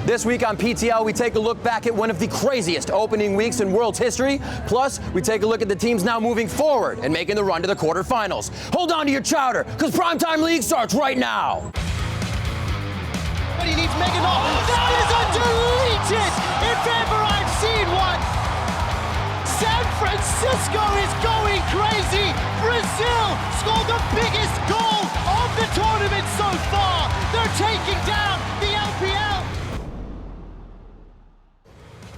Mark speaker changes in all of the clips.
Speaker 1: This week on PTL, we take a look back at one of the craziest opening weeks in World's history. Plus, we take a look at the teams now moving forward and making the run to the quarterfinals. Hold on to your chowder, because Primetime League starts right now.
Speaker 2: But he needs Megan off. That is undeleted, if ever I've seen one. San Francisco is going crazy. Brazil scored the biggest goal of the tournament so far. They're taking down the LPL.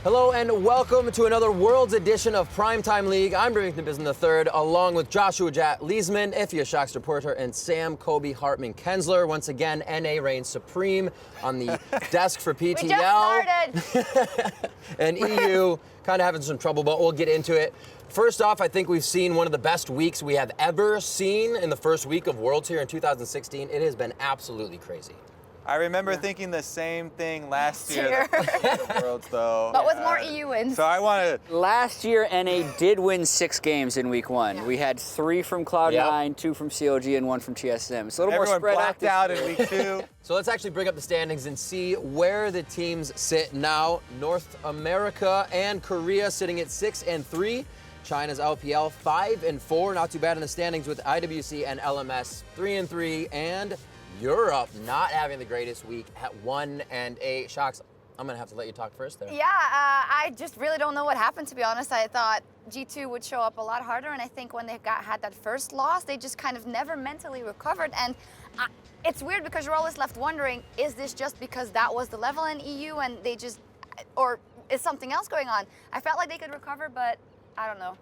Speaker 1: Hello and welcome to another World's edition of Primetime League. I'm Remington Bisman III, along with Joshua Jatt Leesman, Ifya Shaks reporter, and Sam Kobe Hartman Kensler. Once again, NA reigns supreme on the desk for PTL.
Speaker 3: We just started.
Speaker 1: And EU kind of having some trouble, but we'll get into it. First off, I think we've seen one of the best weeks we have ever seen in the first week of Worlds here in 2016. It has been absolutely crazy.
Speaker 4: I remember thinking the same thing last year. The Worlds, though.
Speaker 3: But with more EU wins.
Speaker 4: So I want to.
Speaker 5: Last year, NA did win 6 games in week 1. Yeah. We had 3 from Cloud9, 2 from COG, and 1 from TSM. So a little more spread
Speaker 4: blacked out in week 2.
Speaker 1: So let's actually bring up the standings and see where the teams sit now. North America and Korea sitting at 6 and 3. China's LPL 5 and 4, not too bad in the standings, with IWC and LMS 3 and 3, and Europe not having the greatest week at 1 and 8. Shaks, I'm gonna have to let you talk first there.
Speaker 3: Yeah, I just really don't know what happened, to be honest. I thought G2 would show up a lot harder, and I think when they had that first loss, they just kind of never mentally recovered. And it's weird because you're always left wondering, is this just because that was the level in EU and they just, or is something else going on? I felt like they could recover, but I don't know.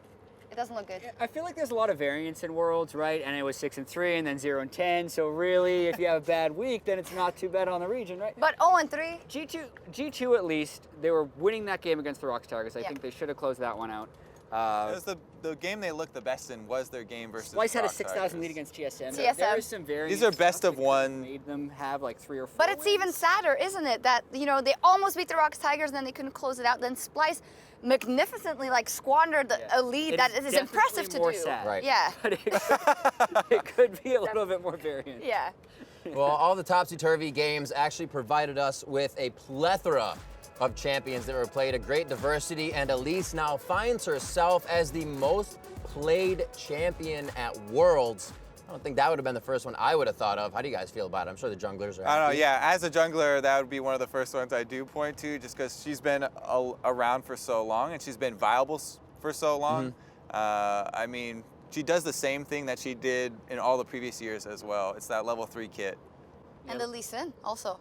Speaker 3: It doesn't look good.
Speaker 5: I feel like there's a lot of variance in Worlds, right? And it was 6 and 3, and then 0 and 10. So really, if you have a bad week, then it's not too bad on the region, right?
Speaker 3: But 0 and 3.
Speaker 5: G2 at least, they were winning that game against the Rox Tigers. I think they should have closed that one out.
Speaker 4: It was the game they looked the best in was their game versus
Speaker 5: Splice had a
Speaker 4: Rock
Speaker 5: 6,000
Speaker 4: Tigers.
Speaker 5: lead against TSM.
Speaker 3: TSM.
Speaker 5: There is some variance.
Speaker 4: These are best of one.
Speaker 5: Made them have like 3 or 4
Speaker 3: But it's
Speaker 5: wins.
Speaker 3: even sadder, isn't it? That, you know, they almost beat the Rox Tigers and then they couldn't close it out. Then Splice magnificently squandered a lead that is impressive to do.
Speaker 5: Sad.
Speaker 1: Right.
Speaker 3: Yeah.
Speaker 5: But it could be a little bit more variant.
Speaker 3: Yeah.
Speaker 1: Well, all the topsy-turvy games actually provided us with a plethora of champions that were played, a great diversity, and Elise now finds herself as the most played champion at Worlds. I don't think that would have been the first one I would have thought of. How do you guys feel about it? I'm sure the junglers are happy.
Speaker 4: I don't know, yeah, as a jungler, that would be one of the first ones I do point to, just because she's been around for so long and she's been viable for so long. I mean, she does the same thing that she did in all the previous years as well. It's that level 3 kit.
Speaker 3: And the Lee Sin also.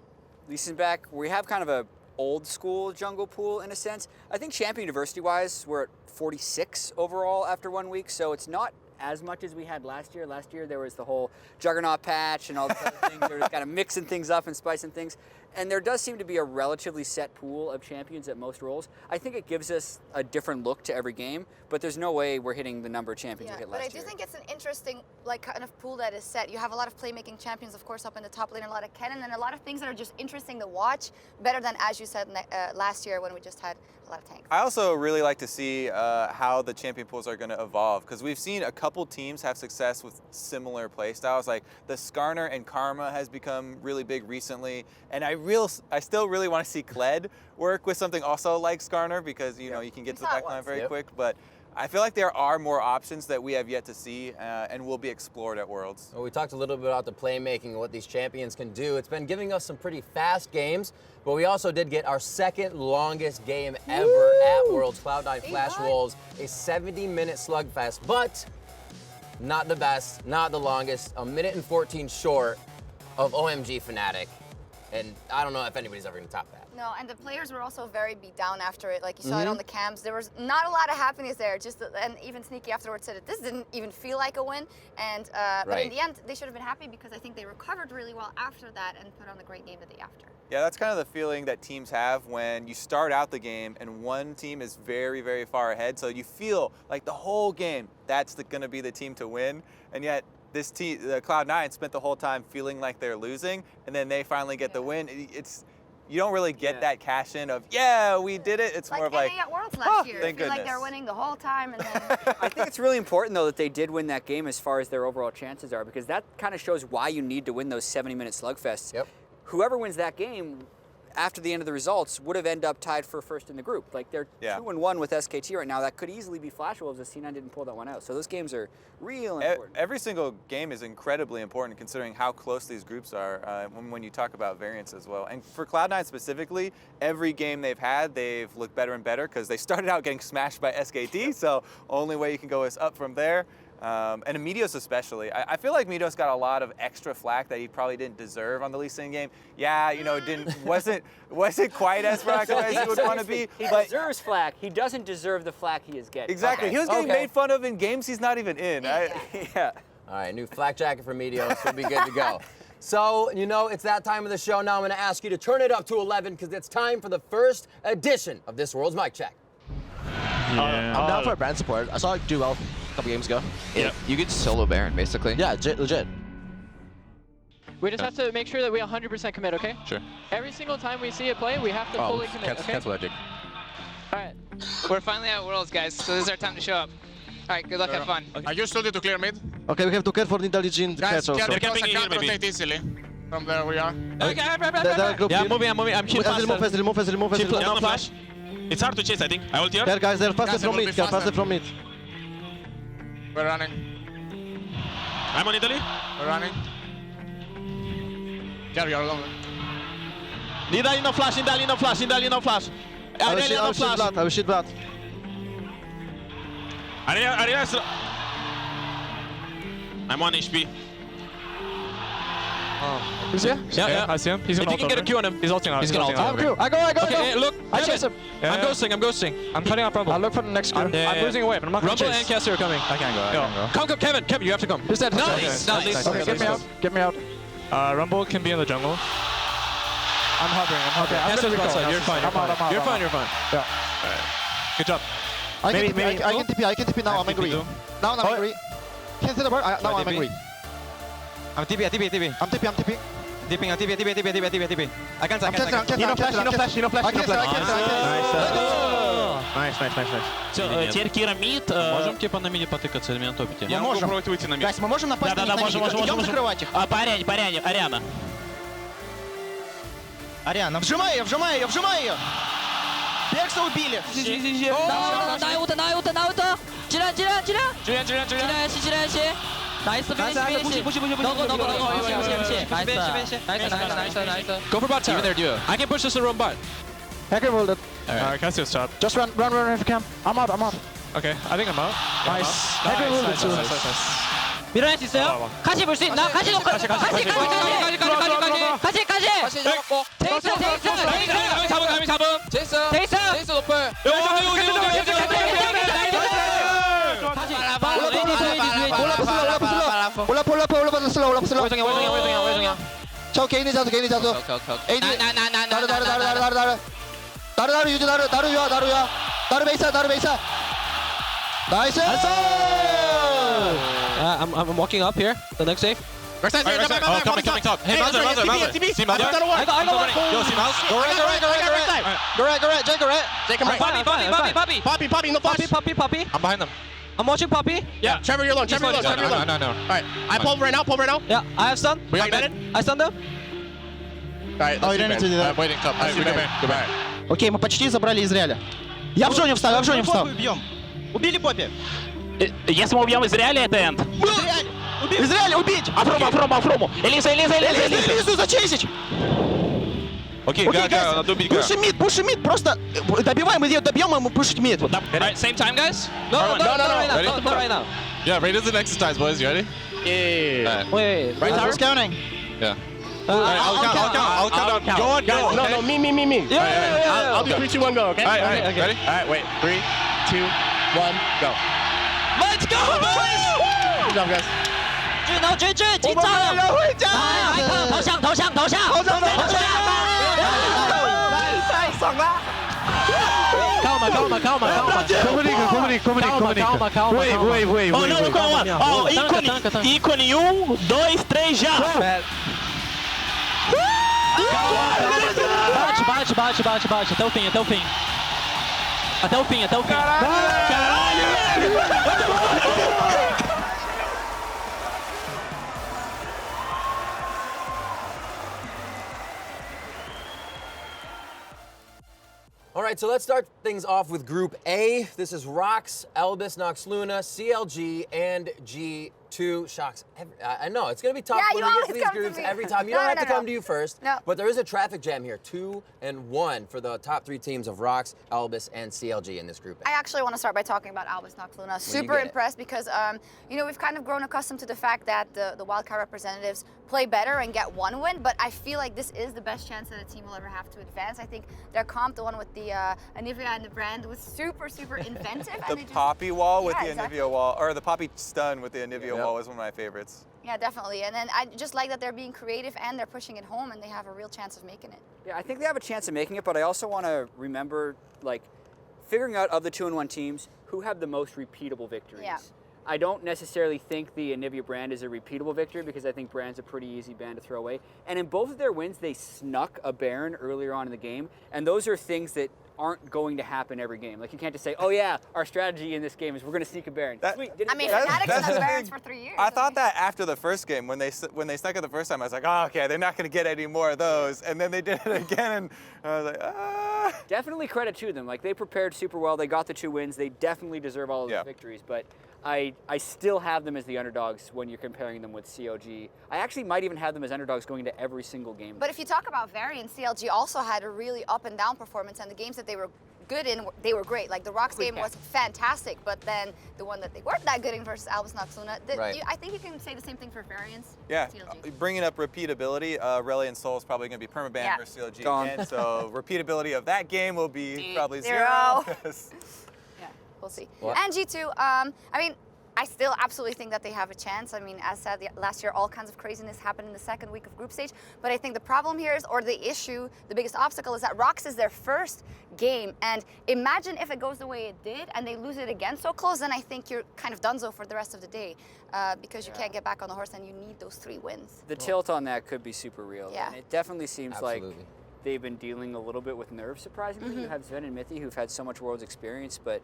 Speaker 5: Lee Sin back. We have kind of a old school jungle pool in a sense. I think champion diversity wise, we're at 46 overall after 1 week, so it's not as much as we had last year. Last year there was the whole Juggernaut patch and all the other things. They were kind of mixing things up and spicing things. And there does seem to be a relatively set pool of champions at most roles. I think it gives us a different look to every game, but there's no way we're hitting the number of champions we hit last year.
Speaker 3: But I do think it's an interesting kind of pool that is set. You have a lot of playmaking champions, of course, up in the top lane, a lot of Kennen, and a lot of things that are just interesting to watch, better than, as you said, last year when we just had a lot of tanks.
Speaker 4: I also really like to see how the champion pools are going to evolve, because we've seen a couple teams have success with similar play styles. Like the Skarner and Karma has become really big recently, and I still really want to see Kled work with something also like Skarner, because you know you can get to the backline very quick. But I feel like there are more options that we have yet to see and will be explored at Worlds.
Speaker 1: Well, we talked a little bit about the playmaking and what these champions can do. It's been giving us some pretty fast games, but we also did get our second longest game ever at Worlds. Cloud9 Flash Wolves, a 70-minute slugfest, but not the best, not the longest, 1 minute and 14 short of OMG Fnatic. And I don't know if anybody's ever going to top that.
Speaker 3: No, and the players were also very beat down after it. Like you saw it on the cams. There was not a lot of happiness there. And even Sneaky afterwards said that this didn't even feel like a win. And but in the end, they should have been happy because I think they recovered really well after that and put on a great game the day after.
Speaker 4: Yeah, that's kind of the feeling that teams have when you start out the game and one team is very, very far ahead. So you feel like the whole game, that's going to be the team to win. And yet this team, the Cloud9, spent the whole time feeling like they're losing, and then they finally get the win. You don't really get that cash in of, yeah, we did it. It's more of like,
Speaker 3: at Worlds last year.
Speaker 4: thank
Speaker 3: I feel like
Speaker 4: goodness.
Speaker 3: they're winning the whole time. And then
Speaker 5: I think it's really important, though, that they did win that game as far as their overall chances are, because that kind of shows why you need to win those 70-minute slugfests.
Speaker 1: Yep.
Speaker 5: Whoever wins that game after the end of the results, would have ended up tied for first in the group. Like they're 2-1 with SKT right now. That could easily be Flash Wolves if C9 didn't pull that one out. So those games are real important.
Speaker 4: Every single game is incredibly important considering how close these groups are when you talk about variance as well. And for Cloud9 specifically, every game they've had, they've looked better and better because they started out getting smashed by SKT, so only way you can go is up from there. And Meteos especially. I feel like Meteos got a lot of extra flack that he probably didn't deserve on the Lee Sin game. Yeah, you know, wasn't quite as proactive as he would want to be.
Speaker 5: He
Speaker 4: but
Speaker 5: deserves flack. He doesn't deserve the flack he is getting.
Speaker 4: Exactly.
Speaker 5: Okay.
Speaker 4: He was getting made fun of in games he's not even in.
Speaker 5: Yeah.
Speaker 1: All right, new flak jacket for Meteos. We'll be good to go. So, you know, it's that time of the show now. I'm going to ask you to turn it up to 11 because it's time for the first edition of this World's Mic Check.
Speaker 6: I'm down for a brand support. I saw it do well a couple games ago.
Speaker 7: Yeah, you could solo Baron, basically.
Speaker 6: Yeah, legit.
Speaker 8: We just have to make sure that we 100% commit, okay?
Speaker 7: Sure.
Speaker 8: Every single time we see it play, we have to fully commit, okay?
Speaker 7: Cancel logic.
Speaker 8: All right.
Speaker 9: We're finally at Worlds, guys, so this is our time to show up. All right, good luck, have fun.
Speaker 10: I just told you to clear mid.
Speaker 6: Okay, we have to care for intelligent
Speaker 10: Guys,
Speaker 6: catch also.
Speaker 10: because I can't rotate easily. From there we are.
Speaker 9: Okay,
Speaker 6: Yeah,
Speaker 11: I'm moving. I'm heal faster.
Speaker 6: Remove fast.
Speaker 11: No flash. It's hard to chase, I think. I ult here.
Speaker 6: Care guys, they're faster
Speaker 10: Guys,
Speaker 6: from
Speaker 10: it will
Speaker 6: mid.
Speaker 10: be
Speaker 6: Care
Speaker 10: faster.
Speaker 6: faster from mid.
Speaker 10: We're running.
Speaker 11: I'm on Italy.
Speaker 10: We're running. Carry your long.
Speaker 11: Nidali no flash.
Speaker 6: I will shoot blood.
Speaker 11: Arena is... I'm 1 HP.
Speaker 6: He's here?
Speaker 11: Yeah, I see him. If you can get a Q on him. He's ulting out. He's gonna ult.
Speaker 6: I go.
Speaker 11: Okay, look.
Speaker 6: I chase him.
Speaker 11: I'm ghosting. I'm cutting off Rumble.
Speaker 6: I'll look for the next Q.
Speaker 11: I'm losing away, but I'm not gonna
Speaker 6: Rumble
Speaker 11: chase.
Speaker 6: and
Speaker 11: Caster are coming.
Speaker 7: I can't go.
Speaker 11: Come, Kevin, you have to come.
Speaker 6: Who's that?
Speaker 11: Nice.
Speaker 6: Okay, get me out.
Speaker 11: Rumble can be in the jungle.
Speaker 6: I'm hovering. Okay,
Speaker 11: Caster's outside. You're fine. You're fine.
Speaker 6: Yeah.
Speaker 11: Good job.
Speaker 6: I can TP now. I'm angry. Now I'm angry. Cancel the word. Now I'm angry.
Speaker 7: I'm TP.
Speaker 6: I'm TP.
Speaker 7: Dipping, TP. I can't.
Speaker 6: No flash.
Speaker 11: Nice.
Speaker 12: Теперь Кира мид.
Speaker 11: Можем типа на миде потыкаться или меня топите?
Speaker 6: Я могу пробовать
Speaker 11: выйти на мид.
Speaker 6: Гайс, мы можем напасть на них. Идем закрывать их.
Speaker 12: По Ариане, Ариана.
Speaker 6: Ариана, вжимай ее. Бекса убили.
Speaker 12: На аута. Чира. 나이스 피니시. 너고. 나이스.
Speaker 11: Go for bot tower. There, duo. I can push this to run bot.
Speaker 6: Hacker rolled it.
Speaker 11: Cassio's top.
Speaker 6: Just run if you can. I'm out.
Speaker 11: Okay, I think I'm out.
Speaker 6: Nice. Hacker rolled it too.
Speaker 12: 밀어낼 수 있어요? 같이 볼 수 있나? 같이 놓고. 같이.
Speaker 11: 가시 잡고.
Speaker 12: 제이스.
Speaker 11: 잡음.
Speaker 12: 제이스 높을.
Speaker 6: 올라프 슬로우.
Speaker 12: 월정이야.
Speaker 6: 저 개인이 자수. AD. 나루 유지. 나루 베이사. 나이스.
Speaker 11: I'm walking up here. The next safe.
Speaker 10: Backside,
Speaker 11: Oh, coming top. Hey, Mother. See Mother?
Speaker 10: I got
Speaker 11: Yo, see Mouse?
Speaker 6: Go right. Jake him right.
Speaker 12: Poppy, no flash.
Speaker 11: Poppy. I'm behind them.
Speaker 12: I'm watching Poppy.
Speaker 10: Yeah, Trevor, you're alone.
Speaker 11: No.
Speaker 10: Alright, I pull right now.
Speaker 12: Yeah, I have stun.
Speaker 11: We got dead.
Speaker 12: I stun them.
Speaker 10: Alright,
Speaker 6: Oh, you don't need to do that.
Speaker 11: I'm waiting top. Alright, we go back.
Speaker 6: Окей, мы почти забрали Израиля. Я в зоне встал. Убили Поппи.
Speaker 12: Если мы убьем Израиля, это энд.
Speaker 6: Израиль, убить!
Speaker 12: Афрому. Элиза.
Speaker 6: Элизу зачесить!
Speaker 11: Окей, надо убить Га.
Speaker 6: Пуши мид, просто добиваем ее, добьем, и мы пушить мид.
Speaker 12: Alright, same time, guys? No, right now.
Speaker 11: Yeah, Raid is an exercise, boys. You ready?
Speaker 10: Yeah.
Speaker 12: Wait.
Speaker 6: Right tower? Counting.
Speaker 11: Yeah. I'll count down. Go.
Speaker 10: No, me.
Speaker 12: Yeah.
Speaker 10: I'll do 3, 2, 1, go, okay?
Speaker 11: Alright, ready?
Speaker 10: Alright, wait. 3, 2, 1, go.
Speaker 12: Let's go, boys!
Speaker 10: Good job, guys.
Speaker 12: 紧张！投降！
Speaker 6: 太爽了！
Speaker 12: Calma. Wait. Oh, no, calma. Oh, ícone 1, 2, 3, já! Bate, até o fim.
Speaker 1: right, so let's start things off with Group A. This is Rox, Elbis, Nox Luna, CLG, and G2. Shocks. I know, it's going to be tough when we get to these groups every time. You don't have to come to you first, but there is a traffic jam here. 2 and 1 for the top 3 teams of Rox, Elbis, and CLG in this Group A.
Speaker 3: I actually want to start by talking about Albus Nox Luna. Super impressed because, you know, we've kind of grown accustomed to the fact that the wildcard representatives play better and get 1 win, but I feel like this is the best chance that a team will ever have to advance. I think their comp, the one with the Anivia and the brand, was super, super inventive.
Speaker 4: The Poppy wall with the Anivia wall, or the Poppy stun with the Anivia wall was one of my favorites.
Speaker 3: Yeah, definitely. And then I just like that they're being creative and they're pushing it home and they have a real chance of making it.
Speaker 5: Yeah, I think they have a chance of making it, but I also want to remember, like, figuring out of the 2-1 teams who have the most repeatable victories.
Speaker 3: Yeah.
Speaker 5: I don't necessarily think the Anivia brand is a repeatable victory because I think brand's a pretty easy band to throw away. And in both of their wins, they snuck a Baron earlier on in the game, and those are things that aren't going to happen every game. Like, you can't just say, oh yeah, our strategy in this game is we're going to sneak a Baron. Sweet,
Speaker 3: I mean, Fnatic snuck Barons for 3 years.
Speaker 4: I thought that after the first game, when they snuck it the first time, I was like, oh, okay, they're not going to get any more of those. And then they did it again, and I was like, ah.
Speaker 5: Definitely credit to them. Like, they prepared super well. They got the 2 wins. They definitely deserve all of those victories. But I still have them as the underdogs when you're comparing them with COG. I actually might even have them as underdogs going into every single game.
Speaker 3: But if you talk about Variant, CLG also had a really up and down performance, and the games that they were good in, they were great. Like the Rox game was fantastic, but then the one that they weren't that good in versus Albus Nox Luna, I think you can say the same thing for Variants.
Speaker 4: Yeah, bringing up repeatability, Relly and Soul is probably going to be permabanned versus CLG again, so repeatability of that game will be probably 0.
Speaker 3: Yeah, we'll see. And G2, I mean, I still absolutely think that they have a chance. I mean, as said last year, all kinds of craziness happened in the second week of group stage. But I think the problem here is, or the issue, the biggest obstacle is that Rox is their first game. And imagine if it goes the way it did and they lose it again so close, then I think you're kind of donezo for the rest of the day because you can't get back on the horse and you need those 3 wins.
Speaker 5: The tilt on that could be super real. Yeah. And it definitely seems like they've been dealing a little bit with nerves, surprisingly. You have Sven and Mithy, who've had so much Worlds experience, but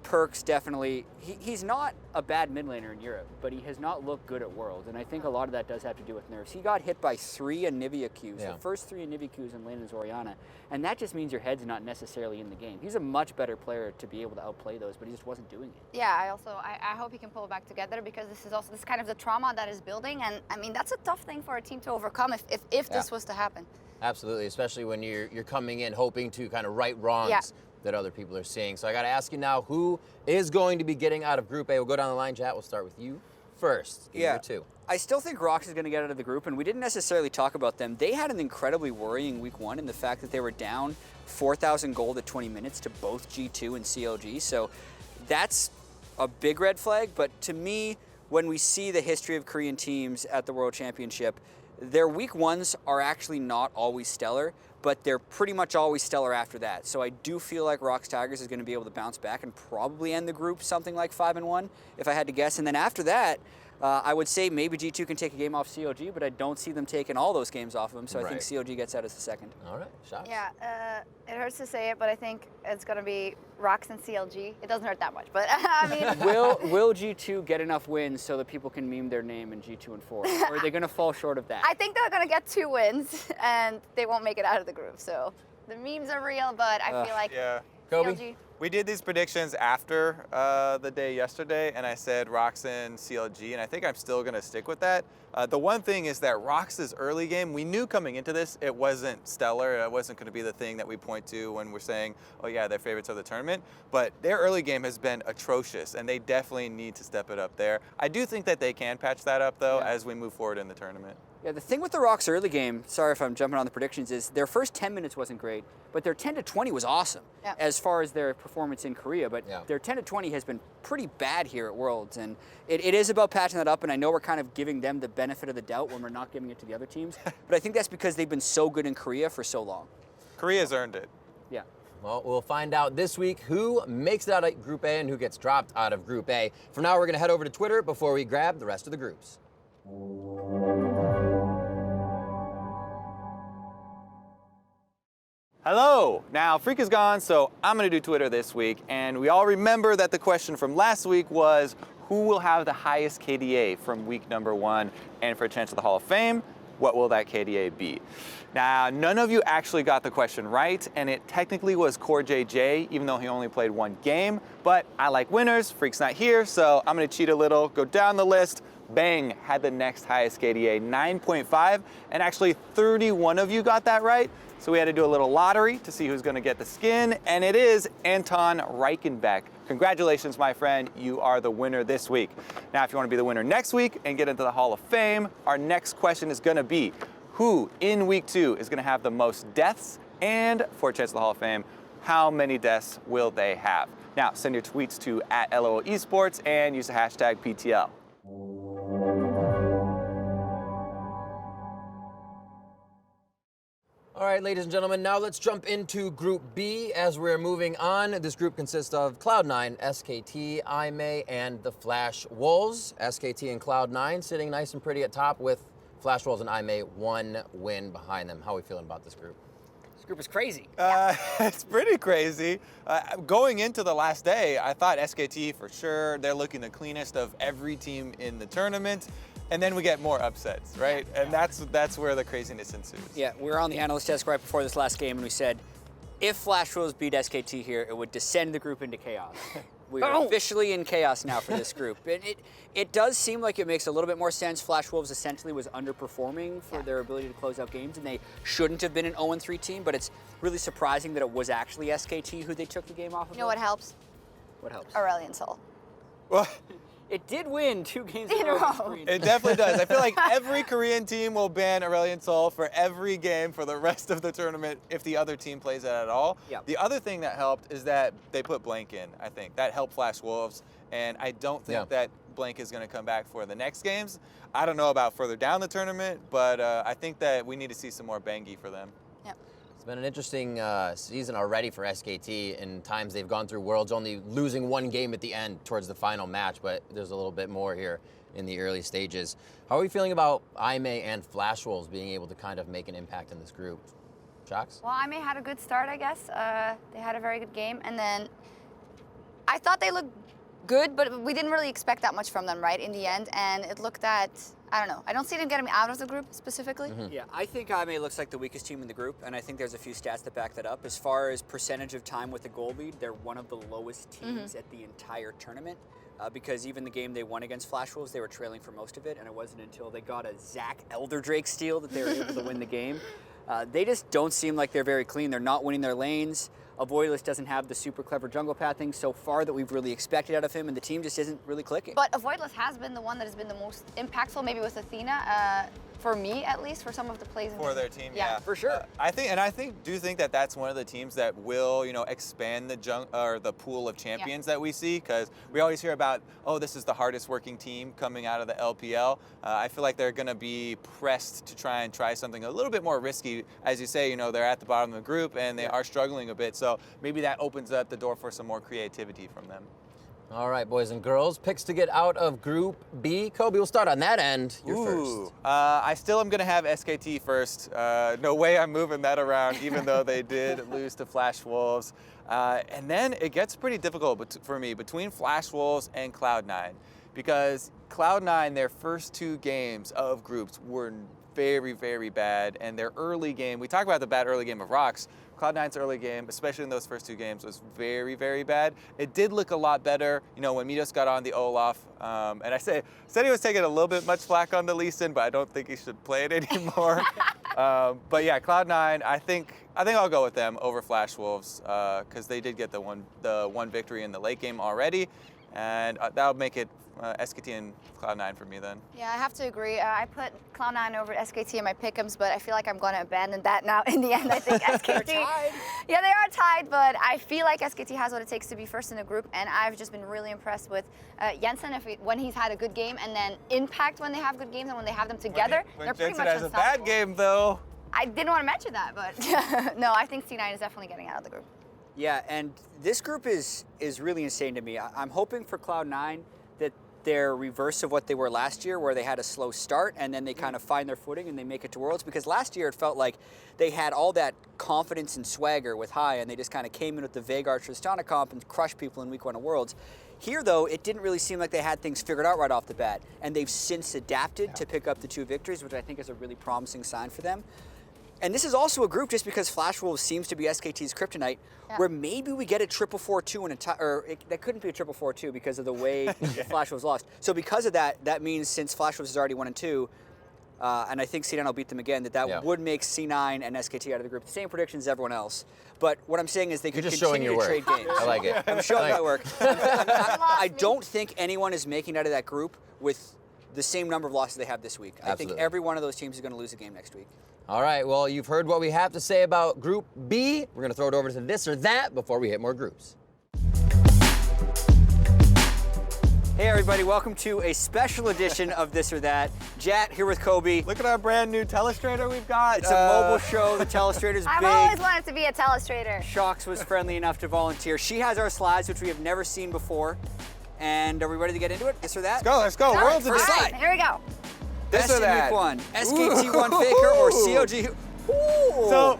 Speaker 5: Perks definitely, he's not a bad mid laner in Europe, but he has not looked good at Worlds, and I think a lot of that does have to do with nerves. He got hit by 3 Anivia Qs, the first 3 Anivia Qs in lane is Orianna, and that just means your head's not necessarily in the game. He's a much better player to be able to outplay those, but he just wasn't doing it.
Speaker 3: Yeah, I hope he can pull it back together because this is kind of the trauma that is building, and I mean, that's a tough thing for a team to overcome if this was to happen.
Speaker 1: Absolutely, especially when you're coming in hoping to kind of right wrongs that other people are seeing. So I got to ask you now, who is going to be getting out of Group A? We'll go down the line, chat. We'll start with you first. Number 2.
Speaker 5: I still think Rox is going to get out of the group, and we didn't necessarily talk about them. They had an incredibly worrying week 1 in the fact that they were down 4,000 gold at 20 minutes to both G2 and COG. So that's a big red flag. But to me, when we see the history of Korean teams at the World Championship, their week 1s are actually not always stellar, but they're pretty much always stellar after that. So I do feel like Rox Tigers is going to be able to bounce back and probably end the group something like 5-1, if I had to guess. And then after that, I would say maybe G2 can take a game off COG, but I don't see them taking all those games off of them, so I think COG gets out as the second.
Speaker 1: All right, Shots?
Speaker 3: Yeah, it hurts to say it, but I think it's going to be Rox and CLG. It doesn't hurt that much, but I mean...
Speaker 5: Will G2 get enough wins so that people can meme their name in G2 and 4? Or are they going to fall short of that?
Speaker 3: I think they're going to get 2 wins, and they won't make it out of the group, so the memes are real, but I feel like CLG...
Speaker 4: We did these predictions after the day yesterday, and I said Rox and CLG, and I think I'm still going to stick with that. The one thing is that Rox's early game, we knew coming into this, it wasn't stellar. It wasn't going to be the thing that we point to when we're saying, oh yeah, they're favorites of the tournament. But their early game has been atrocious, and they definitely need to step it up there. I do think that they can patch that up, though, as we move forward in the tournament.
Speaker 5: Yeah, the thing with the Rox early game, sorry if I'm jumping on the predictions, is their first 10 minutes wasn't great, but their 10 to 20 was awesome as far as their performance in Korea. But their 10 to 20 has been pretty bad here at Worlds, and it is about patching that up, and I know we're kind of giving them the benefit of the doubt when we're not giving it to the other teams, but I think that's because they've been so good in Korea for so long.
Speaker 4: Korea's earned it.
Speaker 5: Yeah.
Speaker 1: Well, we'll find out this week who makes it out of Group A and who gets dropped out of Group A. For now, we're going to head over to Twitter before we grab the rest of the groups.
Speaker 4: Hello! Now, Freak is gone, so I'm going to do Twitter this week. And we all remember that the question from last week was, who will have the highest KDA from week number 1 and for a chance at the Hall of Fame? what will that KDA be? Now, none of you actually got the question right, and it technically was Core JJ, even though he only played one game, but I like winners, Freak's not here, so I'm gonna cheat a little, go down the list. Bang had the next highest KDA, 9.5, and actually 31 of you got that right. So we had to do a little lottery to see who's gonna get the skin, and it is Anton Reichenbeck. Congratulations, my friend, you are the winner this week. Now, if you wanna be the winner next week and get into the Hall of Fame, our next question is gonna be, who in week 2 is gonna have the most deaths? And for a chance to the Hall of Fame, how many deaths will they have? Now, send your tweets to @LOL Esports and use the hashtag PTL.
Speaker 1: All right, ladies and gentlemen, now let's jump into Group B as we're moving on. This group consists of Cloud9, SKT, IMEI, and the Flash Wolves. SKT and Cloud9 sitting nice and pretty at top with Flash Wolves and IMEI 1 win behind them. How are we feeling about this group?
Speaker 5: This group is crazy.
Speaker 4: It's pretty crazy. Going into the last day, I thought SKT for sure, they're looking the cleanest of every team in the tournament. And then we get more upsets, right? And that's where the craziness ensues.
Speaker 5: Yeah, we were on the analyst desk right before this last game, and we said, if Flash Wolves beat SKT here, it would descend the group into chaos. We are officially in chaos now for this group. And it does seem like it makes a little bit more sense. Flash Wolves essentially was underperforming for their ability to close out games, and they shouldn't have been an 0-3 team, but it's really surprising that it was actually SKT who they took the game off of.
Speaker 3: You know what helps?
Speaker 5: What helps?
Speaker 3: Aurelion Sol.
Speaker 4: Well,
Speaker 5: it did win 2 games
Speaker 3: in a row.
Speaker 4: It definitely does. I feel like every Korean team will ban Aurelion Sol for every game for the rest of the tournament if the other team plays it at all.
Speaker 5: Yep.
Speaker 4: The other thing that helped is that they put Blank in, I think. That helped Flash Wolves, and I don't think that Blank is going to come back for the next games. I don't know about further down the tournament, but I think that we need to see some more Bangi for them.
Speaker 1: It's been an interesting season already for SKT. In times they've gone through Worlds, only losing 1 game at the end towards the final match, but there's a little bit more here in the early stages. How are we feeling about IMEI and Flash Wolves being able to kind of make an impact in this group? Jocks?
Speaker 3: Well, IMEI had a good start, I guess. They had a very good game, and then I thought they looked good, but we didn't really expect that much from them, right, in the end, and it looked at, I don't know, I don't see them getting out of the group specifically.
Speaker 5: Yeah, I think IMEI looks like the weakest team in the group, and I think there's a few stats that back that up. As far as percentage of time with the goal lead, they're one of the lowest teams at the entire tournament, because even the game they won against Flash Wolves, they were trailing for most of it, and it wasn't until they got a Zach Elderdrake steal that they were able to win the game. They just don't seem like they're very clean. They're not winning their lanes. Avoidless doesn't have the super clever jungle pathing so far that we've really expected out of him, and the team just isn't really clicking.
Speaker 3: But Avoidless has been the one that has been the most impactful, maybe with Athena, for me at least, for some of the plays.
Speaker 4: For their team, yeah.
Speaker 5: For sure.
Speaker 4: I do think that that's one of the teams that will, expand the pool of champions that we see, because we always hear about, oh, this is the hardest working team coming out of the LPL. I feel like they're going to be pressed to try something a little bit more risky. As you say, they're at the bottom of the group and they are struggling a bit, so maybe that opens up the door for some more creativity from them.
Speaker 1: All right, boys and girls, picks to get out of Group B. Kobe, we'll start on that end. You're first.
Speaker 4: I still am going to have SKT first. No way I'm moving that around, even though they did lose to Flash Wolves. And then it gets pretty difficult for me between Flash Wolves and Cloud9, because Cloud9, their first 2 games of groups were very, very bad, and their early game, we talk about the bad early game of Rocks, Cloud9's early game, especially in those first 2 games, was very, very bad. It did look a lot better, when Midos got on the Olaf, and I said he was taking a little bit much flack on the Lee Sin, but I don't think he should play it anymore. But yeah, Cloud9, I think I'll go with them over Flash Wolves, because they did get the one victory in the late game already, and that'll make it SKT and Cloud9 for me then.
Speaker 3: Yeah, I have to agree. I put Cloud9 over SKT in my pick'ems, but I feel like I'm going to abandon that now. In the end, I think SKT.
Speaker 5: They're tied.
Speaker 3: Yeah, they are tied, but I feel like SKT has what it takes to be first in the group, and I've just been really impressed with Jensen when he's had a good game, and then Impact when they have good games, and when they have them together, they're pretty
Speaker 4: Jensen
Speaker 3: much
Speaker 4: has a bad game though.
Speaker 3: I didn't want to mention that, but no, I think C9 is definitely getting out of the group.
Speaker 5: Yeah, and this group is really insane to me. I'm hoping for Cloud9 that they're reverse of what they were last year, where they had a slow start and then they kind of find their footing and they make it to Worlds. Because last year it felt like they had all that confidence and swagger with High, and they just kind of came in with the Veigar Tristana comp and crushed people in week 1 of Worlds. Here, though, it didn't really seem like they had things figured out right off the bat, and they've since adapted to pick up the 2 victories, which I think is a really promising sign for them. And this is also a group, just because Flash Wolves seems to be SKT's kryptonite, where maybe we get a 4-4-2 in a tie, or that couldn't be a 4-4-2 because of the way Flash Wolves lost. So because of that, that means since Flash Wolves is already 1-2, and I think C9 will beat them again, that would make C9 and SKT out of the group. The same predictions as everyone else. But what I'm saying is they could continue to trade games.
Speaker 1: I like it.
Speaker 5: I'm showing my work. I don't think anyone is making out of that group with the same number of losses they have this week.
Speaker 1: Absolutely.
Speaker 5: I think every one of those teams is going to lose a game next week.
Speaker 1: All right, well, you've heard what we have to say about Group B. We're going to throw it over to this or that before we hit more groups.
Speaker 5: Hey everybody, welcome to a special edition of This or That. Jat here with Kobe.
Speaker 4: Look at our brand new telestrator we've got.
Speaker 5: It's a mobile show. The telestrator's big.
Speaker 3: I've always wanted to be a telestrator.
Speaker 5: Shox was friendly enough to volunteer. She has our slides, which we have never seen before. And are we ready to get into it? This or that?
Speaker 4: Let's go. World's
Speaker 5: first
Speaker 4: edition.
Speaker 5: slide.
Speaker 3: Here we go.
Speaker 5: Best
Speaker 4: This or
Speaker 5: in
Speaker 4: that.
Speaker 5: week 1. SKT1 Faker or COG? Ooh.
Speaker 4: So,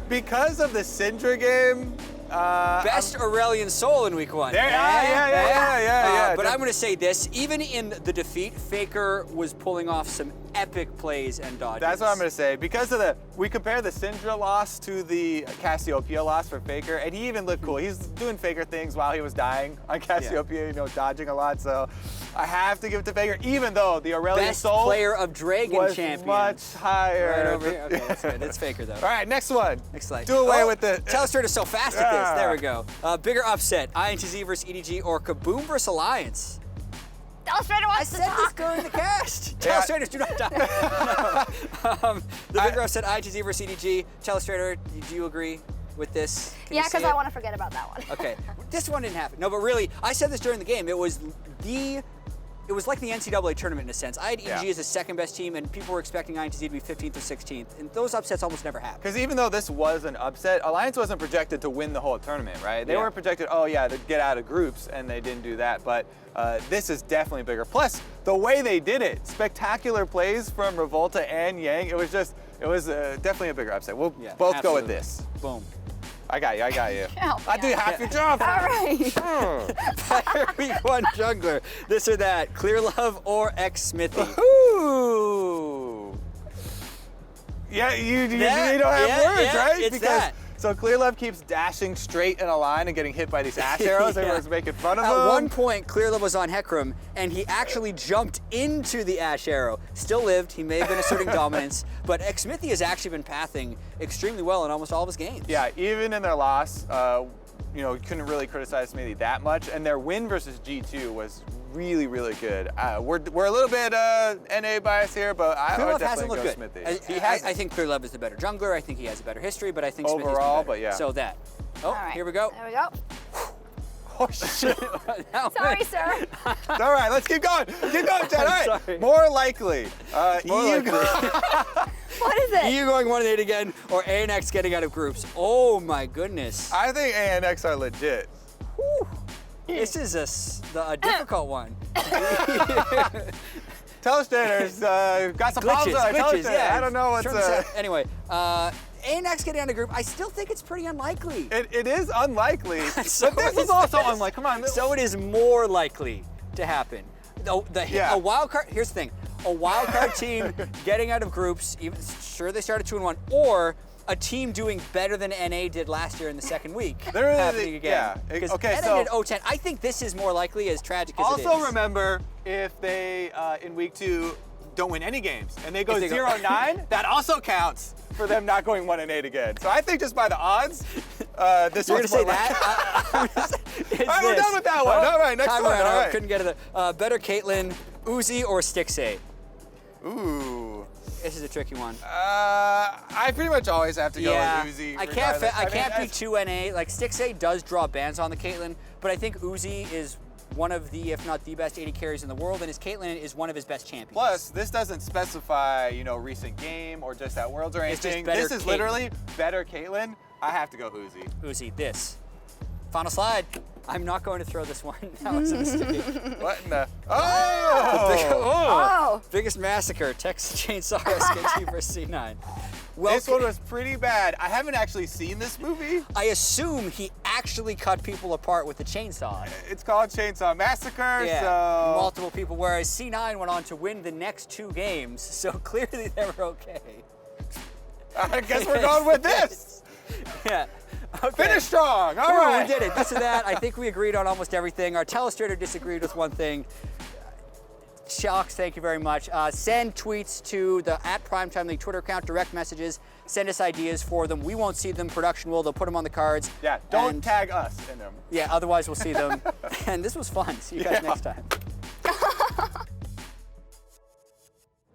Speaker 4: because of the Syndra game,
Speaker 5: Best Aurelian Soul in week 1.
Speaker 4: Yeah.
Speaker 5: But I'm going to say this, even in the defeat, Faker was pulling off some epic plays and dodges.
Speaker 4: That's what I'm going to say. Because of we compare the Syndra loss to the Cassiopeia loss for Faker, and he even looked cool. He's doing Faker things while he was dying on Cassiopeia, dodging a lot. So I have to give it to Faker, even though the Aurelian Soul
Speaker 5: Best player of Dragon
Speaker 4: was
Speaker 5: champion.
Speaker 4: much higher.
Speaker 5: Right over here. Okay, that's good. It's Faker though.
Speaker 4: All right, next one.
Speaker 5: Next slide.
Speaker 4: Do away with the
Speaker 5: Telestrator's so fast at this. There we go. Bigger upset: INTZ versus EDG or Kaboom versus Alliance.
Speaker 3: Telestrator wants to talk.
Speaker 5: I said this during the cast. Telestrators do not die. The bigger upset: INTZ versus EDG. Telestrator, do you agree with this?
Speaker 3: Yeah, because I want to forget about that one.
Speaker 5: Okay, this one didn't happen. No, but really, I said this during the game. It was like the NCAA tournament in a sense. I had EDG as the second best team, and people were expecting INTZ to be 15th or 16th, and those upsets almost never happen.
Speaker 4: Because even though this was an upset, Alliance wasn't projected to win the whole tournament, right? They were projected, to get out of groups, and they didn't do that. But this is definitely bigger. Plus, the way they did it, spectacular plays from Revolta and Yang. It was definitely a bigger upset. We'll both go with this.
Speaker 5: Boom.
Speaker 4: I got you. I do half your job.
Speaker 3: All right.
Speaker 5: Fire week 1 jungler. This or that. Clear Love or X Smithy.
Speaker 4: Ooh. Yeah, you don't have words, right?
Speaker 5: It's that.
Speaker 4: So Clear Love keeps dashing straight in a line and getting hit by these ash arrows. Everyone's making fun of him.
Speaker 5: At one point, Clear Love was on Hecarim, and he actually jumped into the ash arrow. Still lived. He may have been asserting dominance, but X Smithy has actually been pathing extremely well in almost all of his games.
Speaker 4: Yeah, even in their loss, you couldn't really criticize Smithy that much, and their win versus G2 was really, really good. We're a little bit NA biased here, but I would definitely go Smithy.
Speaker 5: I think Clear Love is the better jungler. I think he has a better history, but I think Smithy's
Speaker 4: overall,
Speaker 5: better.
Speaker 4: but yeah.
Speaker 5: So that. Oh,
Speaker 3: right.
Speaker 5: Here we go.
Speaker 3: There we go.
Speaker 4: Oh shit!
Speaker 3: Sorry, sir.
Speaker 4: All right, let's keep going. Keep going, Chad. All right.
Speaker 5: Sorry.
Speaker 4: More likely. EU.
Speaker 3: What is it?
Speaker 5: EU going 1-8 again, or ANX getting out of groups. Oh my goodness.
Speaker 4: I think ANX are legit.
Speaker 5: Whew. This is a difficult one.
Speaker 4: Telestrator's got some problems.
Speaker 5: Glitches, yeah.
Speaker 4: I don't know what's.
Speaker 5: Anyway, ANX getting out of group, I still think it's pretty unlikely.
Speaker 4: It is unlikely,
Speaker 5: So
Speaker 4: but this is also unlikely. Come on.
Speaker 5: So it is more likely to happen. A wild card. Here's the thing: a wild card team getting out of groups. Sure, they started 2-1, or a team doing better than NA did last year in the second week. Happening again.
Speaker 4: Yeah.
Speaker 5: Okay, NA did 0-10. I think this is more likely, as tragic as it is.
Speaker 4: Also remember, if they in week 2 don't win any games and they go 0-9, that also counts for them not going 1-8 again. So I think just by the odds, this
Speaker 5: You're
Speaker 4: one's
Speaker 5: gonna say
Speaker 4: more
Speaker 5: that?
Speaker 4: All right, we're done with that one. All right, next one. All right.
Speaker 5: Couldn't get it. Better Caitlyn, Uzi, or Stixxay?
Speaker 4: Ooh.
Speaker 5: This is a tricky one.
Speaker 4: I pretty much always have to go with Uzi.
Speaker 5: I can't be too NA. Like Stixxay does draw bans on the Caitlyn, but I think Uzi is one of the, if not the best AD carries in the world, and his Caitlyn is one of his best champions.
Speaker 4: Plus, this doesn't specify, recent game or just at Worlds or anything. This is literally better Caitlyn. I have to go Uzi.
Speaker 5: Uzi, this. Final slide. I'm not going to throw this one. That was a mistake.
Speaker 4: What in the? Oh!
Speaker 5: Biggest massacre. Texas Chainsaw SK2 versus C9. Well,
Speaker 4: This one was pretty bad. I haven't actually seen this movie.
Speaker 5: I assume he actually cut people apart with the chainsaw.
Speaker 4: It's called Chainsaw Massacre,
Speaker 5: Yeah,
Speaker 4: so...
Speaker 5: multiple people, whereas C9 went on to win the next 2 games, so clearly they were okay.
Speaker 4: I guess we're going with this.
Speaker 5: Yeah. Okay.
Speaker 4: Finish strong. All
Speaker 5: Cool,
Speaker 4: right.
Speaker 5: we did it. This and that. I think we agreed on almost everything. Our telestrator disagreed with one thing. Shocks, thank you very much. Send tweets to the @Primetime League Twitter account, direct messages. Send us ideas for them. We won't see them. Production will. They'll put them on the cards.
Speaker 4: Yeah, don't
Speaker 5: And-
Speaker 4: tag us in them.
Speaker 5: Yeah, otherwise we'll see them. And this was fun. See you guys next time.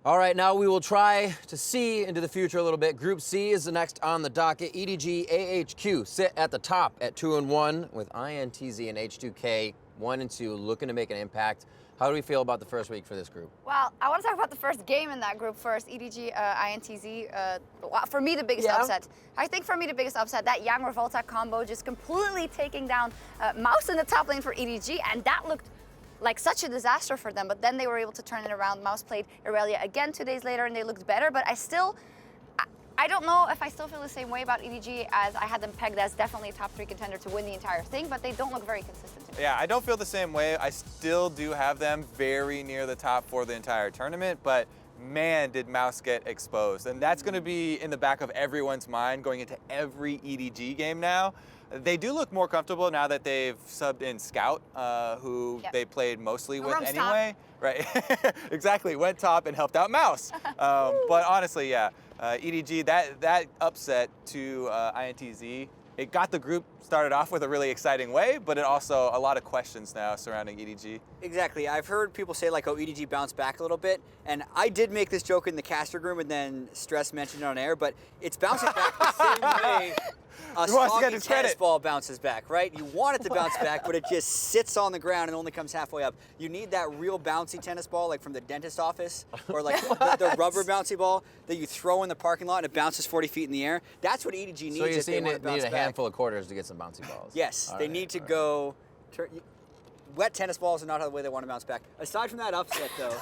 Speaker 1: All right, now we will try to see into the future a little bit. Group C is the next on the docket. EDG, AHQ sit at the top at 2-1 with INTZ and H2K 1-2, looking to make an impact. How do we feel about the first week for this group?
Speaker 3: Well, I want to talk about the first game in that group first. EDG, INTZ. For me, the biggest upset. I think for me, the biggest upset, that Yang Revolta combo just completely taking down Mouse in the top lane for EDG, and that looked like such a disaster for them. But then they were able to turn it around. Mouse played Irelia again 2 days later, and they looked better. But I don't know if I still feel the same way about EDG as I had them pegged as definitely a top 3 contender to win the entire thing, but they don't look very consistent to me.
Speaker 4: Yeah, I don't feel the same way. I still do have them very near the top for the entire tournament, but man, did Mouse get exposed. And that's going to be in the back of everyone's mind going into every EDG game now. They do look more comfortable now that they've subbed in Scout, who they played mostly with anyway. Right, exactly, went top and helped out Mouse. But honestly, yeah, EDG, that upset to INTZ, it got the group started off with a really exciting way, but it also a lot of questions now surrounding EDG.
Speaker 5: Exactly. I've heard people say like, oh, EDG bounced back a little bit, and I did make this joke in the caster room, and then Stress mentioned it on air, but it's bouncing back the same way a soggy tennis ball bounces back, right? You want it to bounce back, but it just sits on the ground and only comes halfway up. You need that real bouncy tennis ball, like from the dentist office, or like the rubber bouncy ball that you throw in the parking lot and it bounces 40 feet in the air. That's what EDG needs.
Speaker 1: So you're
Speaker 5: if they
Speaker 1: saying
Speaker 5: want to bounce
Speaker 1: need a
Speaker 5: back.
Speaker 1: handful of quarters to get some bouncy balls?
Speaker 5: Yes, they need to go. Wet tennis balls are not the way they want to bounce back. Aside from that upset, though,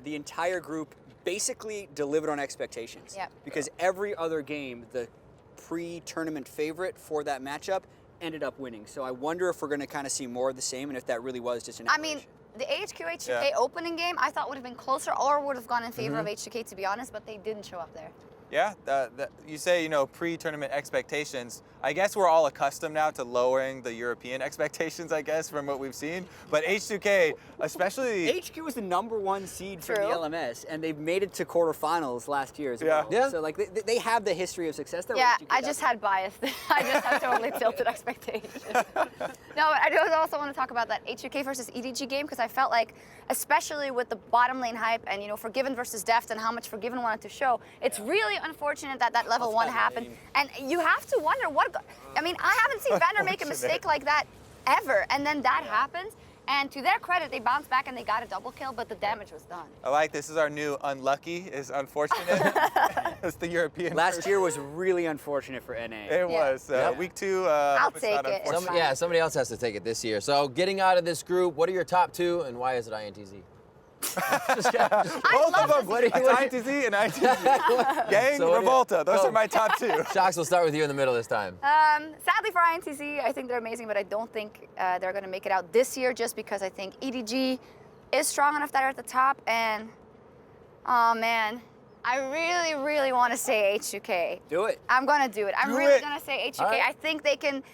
Speaker 5: the entire group basically delivered on expectations.
Speaker 3: Yep.
Speaker 5: Because every other game, the pre-tournament favorite for that matchup ended up winning. So I wonder if we're going to kind of see more of the same, and if that really was just an aberration.
Speaker 3: I mean, the HQ-H2K opening game, I thought would have been closer or would have gone in favor of H2K, to be honest, but they didn't show up there.
Speaker 4: Yeah, you say, you know, pre-tournament expectations. I guess we're all accustomed now to lowering the European expectations, I guess, from what we've seen. But H2K, especially...
Speaker 5: HQ was the #1 seed for the LMS, and they've made it to quarterfinals last year as well.
Speaker 1: Yeah.
Speaker 5: So, like, they have the history of success.
Speaker 3: Yeah, I just had bias. I just had totally tilted expectations. No, but I do also want to talk about that H2K versus EDG game, because I felt like, especially with the bottom lane hype and, you know, Forgiven versus Deft and how much Forgiven wanted to show, it's really unfortunate that level 1 happened. And you have to wonder I mean, I haven't seen Vander make a mistake like that ever. And then that happens. And to their credit, they bounced back and they got a double kill, but the damage was done.
Speaker 4: I like this is our new unlucky is unfortunate. It's the European
Speaker 5: Last year was really unfortunate for NA.
Speaker 4: It was. Week 2,
Speaker 3: I'll
Speaker 4: it's
Speaker 3: take
Speaker 4: not
Speaker 3: it.
Speaker 4: unfortunate.
Speaker 1: Somebody else has to take it this year. So getting out of this group, what are your top 2 and why is it INTZ?
Speaker 4: Both of them. INTZ and INTZ. Gang,
Speaker 1: So what do you-
Speaker 4: Revolta. Those are my top 2.
Speaker 1: Shocks, we'll start with you in the middle this time.
Speaker 3: Sadly for INTZ, I think they're amazing, but I don't think they're going to make it out this year just because I think EDG is strong enough that they're at the top. And, oh man, I really, really want to say H2K.
Speaker 5: Do it.
Speaker 3: I'm going to do it. I'm
Speaker 4: Do
Speaker 3: really
Speaker 4: it.
Speaker 3: going to say H2K.
Speaker 1: Right.
Speaker 3: I think they can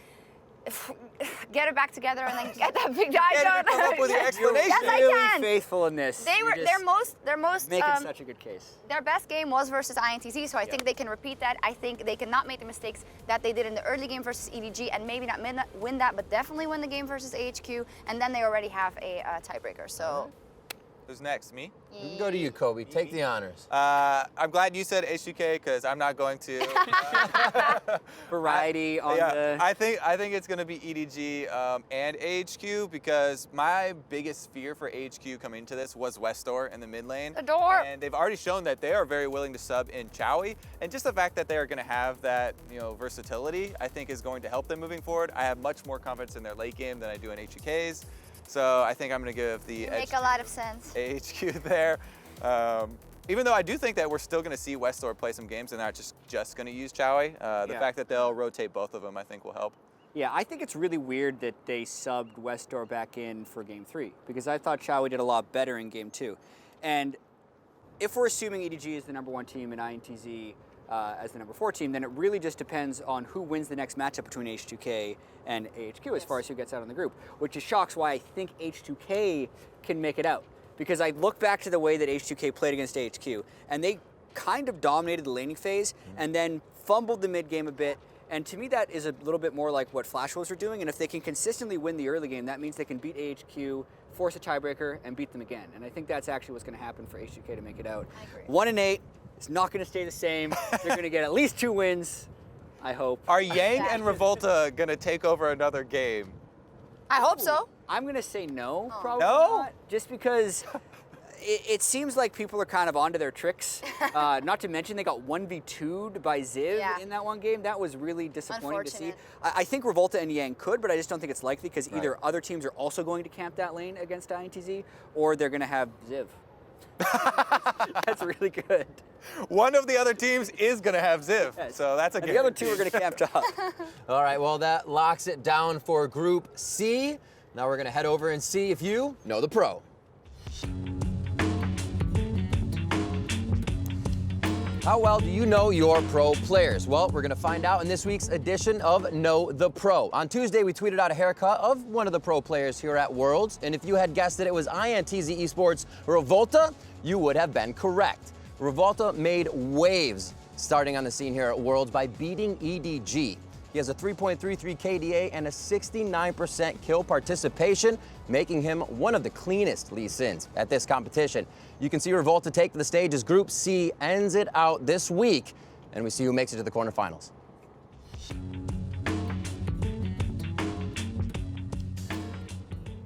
Speaker 3: get it back together and then get that big guy.
Speaker 4: Can't even come up with your explanation.
Speaker 3: Yes, I
Speaker 5: really
Speaker 3: can.
Speaker 5: faithful in this. You're just
Speaker 3: Their most
Speaker 5: making such a good case.
Speaker 3: their best game was versus INTZ, so I think they can repeat that. I think they cannot make the mistakes that they did in the early game versus EDG, and maybe not win that, but definitely win the game versus AHQ, and then they already have a tiebreaker. So
Speaker 4: Who's next? Me?
Speaker 1: We can go to you, Kobe. Take the honors.
Speaker 4: I'm glad you said H2K because I'm not going to.
Speaker 5: Variety on the.
Speaker 4: I think it's going to be EDG and AHQ because my biggest fear for AHQ coming into this was Westor in the mid lane.
Speaker 3: Adore.
Speaker 4: And they've already shown that they are very willing to sub in Chowie, and just the fact that they are going to have that versatility, I think, is going to help them moving forward. I have much more confidence in their late game than I do in H2K's. So I think I'm going to give the edge
Speaker 3: Make a lot of sense.
Speaker 4: AHQ there. Even though I do think that we're still going to see Westor play some games and they're not just going to use Chowie. The fact that they'll rotate both of them, I think, will help.
Speaker 5: Yeah, I think it's really weird that they subbed Westor back in for Game 3 because I thought Chowie did a lot better in Game 2. And if we're assuming EDG is the #1 team and INTZ as the #4 team, then it really just depends on who wins the next matchup between H2K and AHQ as far as who gets out in the group, which is shocks why I think H2K can make it out. Because I look back to the way that H2K played against AHQ, and they kind of dominated the laning phase and then fumbled the mid game a bit. And to me, that is a little bit more like what Flash Wolves are doing. And if they can consistently win the early game, that means they can beat AHQ, force a tiebreaker, and beat them again. And I think that's actually what's going to happen for H2K to make it out.
Speaker 3: I agree.
Speaker 5: 1-8. It's not going to stay the same. They're going to get at least 2 wins, I hope.
Speaker 4: Are Yang and Revolta going to take over another game?
Speaker 3: I hope so.
Speaker 5: I'm going to say no, probably
Speaker 4: No?
Speaker 5: not, just because it seems like people are kind of onto their tricks. Not to mention they got 1v2'd by Ziv in that one game. That was really disappointing to see. I think Revolta and Yang could, but I just don't think it's likely because either other teams are also going to camp that lane against INTZ or they're going to have Ziv. That's really good.
Speaker 4: One of the other teams is going to have Ziv, so that's a good.
Speaker 5: The other two are going to camp top.
Speaker 1: All right, well, that locks it down for Group C. Now we're going to head over and see if you know the pro. How well do you know your pro players? Well, we're going to find out in this week's edition of Know the Pro. On Tuesday, we tweeted out a haircut of one of the pro players here at Worlds, and if you had guessed that it was INTZ Esports Revolta, you would have been correct. Revolta made waves starting on the scene here at Worlds by beating EDG. He has a 3.33 KDA and a 69% kill participation, making him one of the cleanest Lee Sins at this competition. You can see Revolta take the stage as Group C ends it out this week, and we see who makes it to the quarterfinals.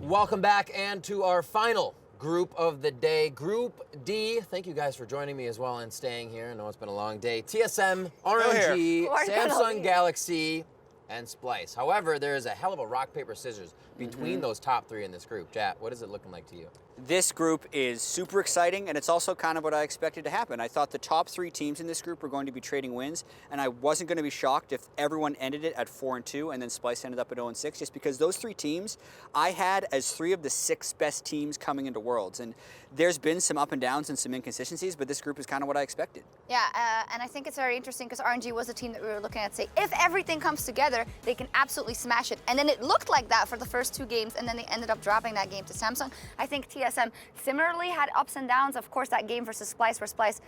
Speaker 1: Welcome back and to our final group of the day, Group D. Thank you guys for joining me as well and staying here. I know it's been a long day. TSM, RNG, Samsung Galaxy, and Splice. However, there is a hell of a rock, paper, scissors between those top 3 in this group. Jat, what is it looking like to you?
Speaker 5: This group is super exciting, and it's also kind of what I expected to happen. I thought the top 3 teams in this group were going to be trading wins, and I wasn't going to be shocked if everyone ended it at 4-2, and then Splice ended up at 0-6, just because those 3 teams I had as 3 of the 6 best teams coming into Worlds. And there's been some up and downs and some inconsistencies, but this group is kind of what I expected.
Speaker 3: Yeah, and I think it's very interesting because RNG was a team that we were looking at, say, if everything comes together, they can absolutely smash it. And then it looked like that for the first 2 games, and then they ended up dropping that game to Samsung. I think TSM similarly had ups and downs. Of course, that game versus Splice, where Splice,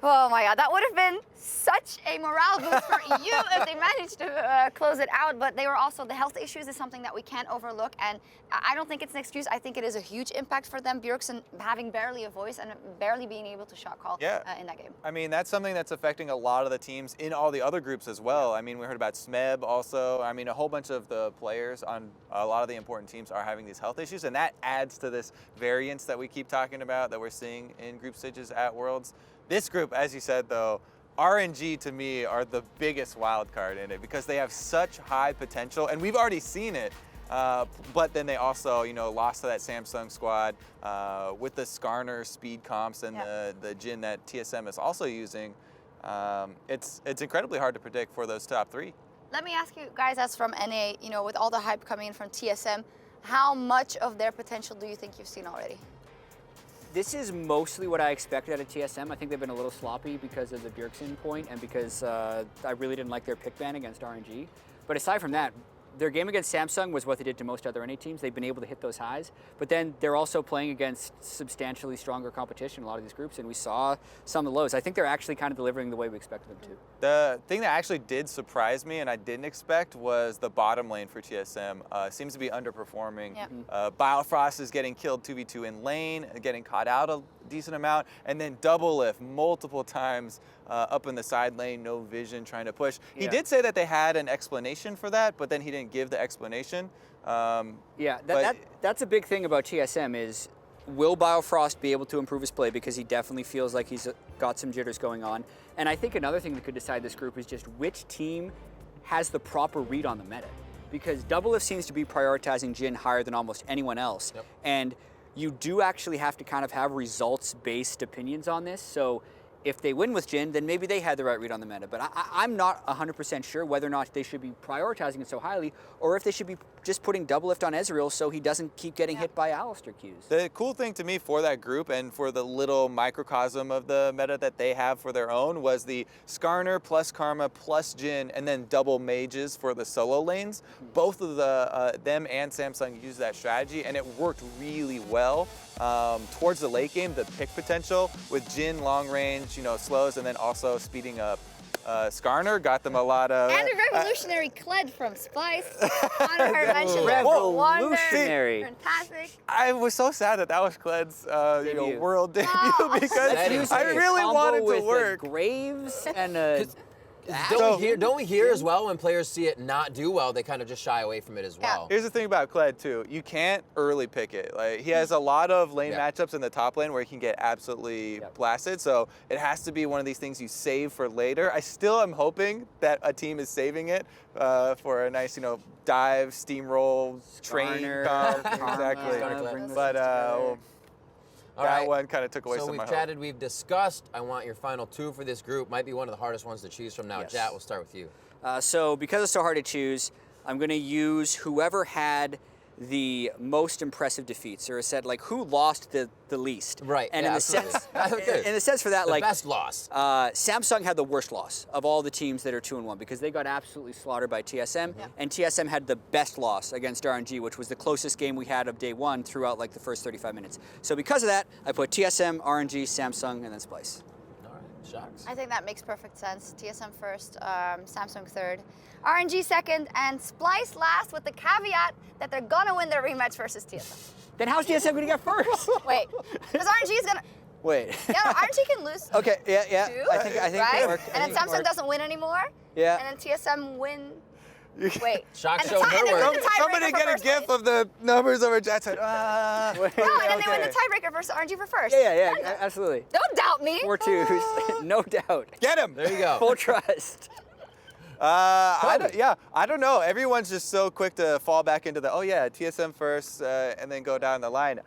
Speaker 3: oh my God, that would have been such a morale boost for EU if they managed to close it out. But they were also, the health issues is something that we can't overlook. And I don't think it's an excuse. I think it is a huge impact for them. Bjergsen having barely a voice and barely being able to shot call in that game.
Speaker 4: I mean, that's something that's affecting a lot of the teams in all the other groups as well. I mean, we heard about Smeb also. I mean, a whole bunch of the players on a lot of the important teams are having these health issues, and that adds to this variance that we keep talking about that we're seeing in group stages at Worlds. This group, as you said, though, RNG to me are the biggest wild card in it because they have such high potential, and we've already seen it. But then they also, lost to that Samsung squad with the Skarner speed comps and the Jin that TSM is also using. It's incredibly hard to predict for those top 3.
Speaker 3: Let me ask you guys, as from NA, with all the hype coming in from TSM, how much of their potential do you think you've seen already?
Speaker 5: This is mostly what I expected out of TSM. I think they've been a little sloppy because of the Bjergsen point and because I really didn't like their pick ban against RNG. But aside from that, their game against Samsung was what they did to most other NA teams. They've been able to hit those highs, but then they're also playing against substantially stronger competition in a lot of these groups, and we saw some of the lows. I think they're actually kind of delivering the way we expected them to.
Speaker 4: The thing that actually did surprise me and I didn't expect was the bottom lane for TSM. Seems to be underperforming.
Speaker 3: Yep.
Speaker 4: Biofrost is getting killed 2v2 in lane, getting caught out a decent amount, and then double lift multiple times up in the side lane, no vision, trying to push. He did say that they had an explanation for that, but then he didn't give the explanation.
Speaker 5: That's a big thing about TSM is, will Biofrost be able to improve his play, because he definitely feels like he's got some jitters going on. And I think another thing that could decide this group is just which team has the proper read on the meta. Because Doublelift seems to be prioritizing Jhin higher than almost anyone else.
Speaker 1: Yep.
Speaker 5: And you do actually have to kind of have results-based opinions on this. So if they win with Jhin, then maybe they had the right read on the meta. But I'm not 100% sure whether or not they should be prioritizing it so highly, or if they should be just putting Doublelift on Ezreal so he doesn't keep getting hit by Alistar Qs.
Speaker 4: The cool thing to me for that group and for the little microcosm of the meta that they have for their own was the Skarner plus Karma plus Jhin and then double mages for the solo lanes. Both of them and Samsung used that strategy and it worked really well. Towards the late game, the pick potential with Jhin long range, slows, and then also speeding up Skarner got them a lot of...
Speaker 3: And a revolutionary Kled from Splice. Honor her mention.
Speaker 5: Revolutionary.
Speaker 3: Fantastic.
Speaker 4: I was so sad that was Kled's world debut because I really wanted to work.
Speaker 5: Graves and
Speaker 1: Don't we hear as well when players see it not do well, they kind of just shy away from it as well.
Speaker 4: Here's the thing about Kled too. You can't early pick it. Like he has a lot of lane matchups in the top lane where he can get absolutely blasted. So it has to be one of these things you save for later. I still am hoping that a team is saving it for a nice, dive, steamroll, train comp. Exactly. But that one kind of took away some of my hope.
Speaker 1: So we've chatted, we've discussed. I want your final two for this group. Might be one of the hardest ones to choose from now.
Speaker 5: Yes.
Speaker 1: Jat, we'll start with you.
Speaker 5: So because it's so hard to choose, I'm going to use whoever had the most impressive defeats, or said like who lost the least.
Speaker 1: Right.
Speaker 5: And in the sense for that,
Speaker 1: the
Speaker 5: like
Speaker 1: best loss.
Speaker 5: Samsung had the worst loss of all the teams that are 2-1 because they got absolutely slaughtered by TSM, and TSM had the best loss against RNG, which was the closest game we had of day one throughout like the first 35 minutes. So because of that, I put TSM, RNG, Samsung, and then Splice.
Speaker 1: All right, Shocks.
Speaker 3: I think that makes perfect sense. TSM first, Samsung third, RNG second, and Splice last with the caveat that they're gonna win their rematch versus TSM.
Speaker 5: Then how's TSM gonna get first?
Speaker 3: Wait, because RNG is gonna...
Speaker 5: Wait.
Speaker 3: Yeah, no, RNG can lose.
Speaker 5: Okay, yeah.
Speaker 3: Too,
Speaker 5: I think
Speaker 3: right?
Speaker 5: it worked.
Speaker 3: And then Samsung doesn't win anymore.
Speaker 5: Yeah.
Speaker 3: And then TSM win. Wait.
Speaker 1: Shock
Speaker 3: and
Speaker 1: showed her work.
Speaker 4: Somebody get a gif of the numbers over Jat's head.
Speaker 3: No, and then they win the tiebreaker versus RNG for first.
Speaker 5: Yeah, absolutely.
Speaker 3: Don't doubt me.
Speaker 5: 4-2s, no doubt.
Speaker 4: Get him.
Speaker 1: There you go.
Speaker 5: Full trust.
Speaker 4: I don't know. Everyone's just so quick to fall back into the, TSM first, and then go down the line.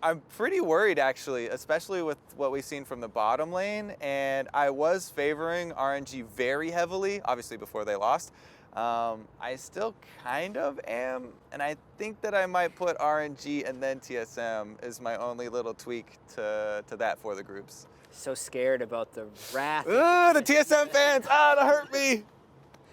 Speaker 4: I'm pretty worried, actually, especially with what we've seen from the bottom lane, and I was favoring RNG very heavily, obviously before they lost. I still kind of am, and I think that I might put RNG and then TSM is my only little tweak to that for the groups.
Speaker 5: So scared about the wrath.
Speaker 4: The TSM fans! That hurt me!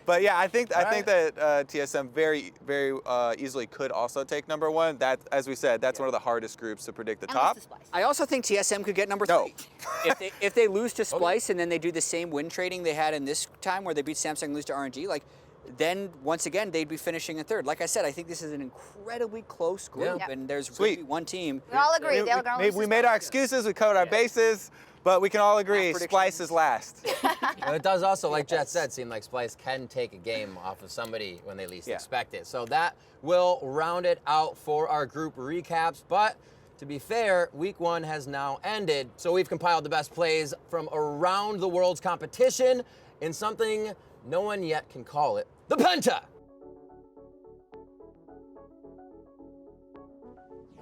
Speaker 4: But yeah, I think that TSM very, very easily could also take number one. That, as we said, that's one of the hardest groups to predict the top.
Speaker 5: I also think TSM could get number 3. If they lose to Splice and then they do the same win trading they had in this time where they beat Samsung and lose to RNG, then once again they'd be finishing in third. Like I said, I think this is an incredibly close group, and there's really one team.
Speaker 3: We all agree.
Speaker 4: We made our excuses. We covered our bases. But we can all agree, Splice is last.
Speaker 1: Well, it does also, like Jet said, seem like Splice can take a game off of somebody when they least expect it. So that will round it out for our group recaps. But to be fair, week 1 has now ended. So we've compiled the best plays from around the world's competition in something no one yet can call it, the Penta.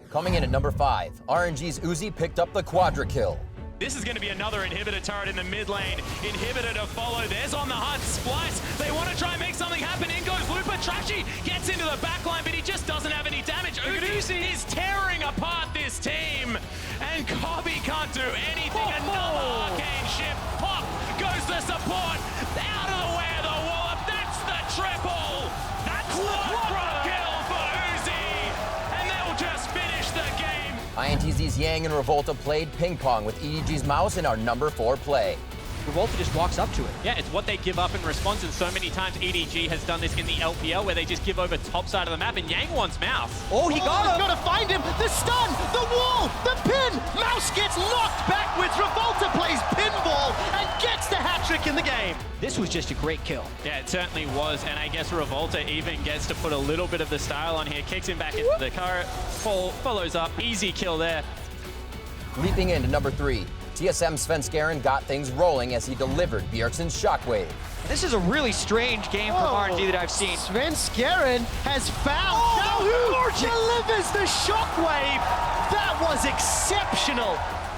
Speaker 1: Coming in at number 5, RNG's Uzi picked up the quadra kill.
Speaker 13: This is going to be another inhibitor turret in the mid lane. Inhibitor to follow. There's on the hunt. Splice. They want to try and make something happen. In goes Looper. Trashy gets into the backline, but he just doesn't have any damage. Uzi is tearing apart this team. And Cobby can't do anything. Another arcane ship. Pop goes the support. Out of the way of the wallop. That's the
Speaker 1: INTZ's Yang and Revolta played ping pong with EDG's Mouse in our number 4 play.
Speaker 5: Revolta just walks up to it.
Speaker 13: Yeah, it's what they give up in response, and so many times EDG has done this in the LPL where they just give over top side of the map, and Yang wants Mouse.
Speaker 5: Oh, he got him!
Speaker 2: Got to find him! The stun! The wall! The pin! Mouse gets knocked backwards! Revolta plays pinball and gets the hat-trick in the game!
Speaker 5: This was just a great kill.
Speaker 13: Yeah, it certainly was, and I guess Revolta even gets to put a little bit of the style on here, kicks him back into the car, follows up, easy kill there.
Speaker 1: Leaping into number 3, TSM Sven Skaren got things rolling as he delivered Bjergsen's Shockwave.
Speaker 5: This is a really strange game from RNG that I've seen.
Speaker 2: Sven Skaren has found who delivers the shockwave. That was exceptional.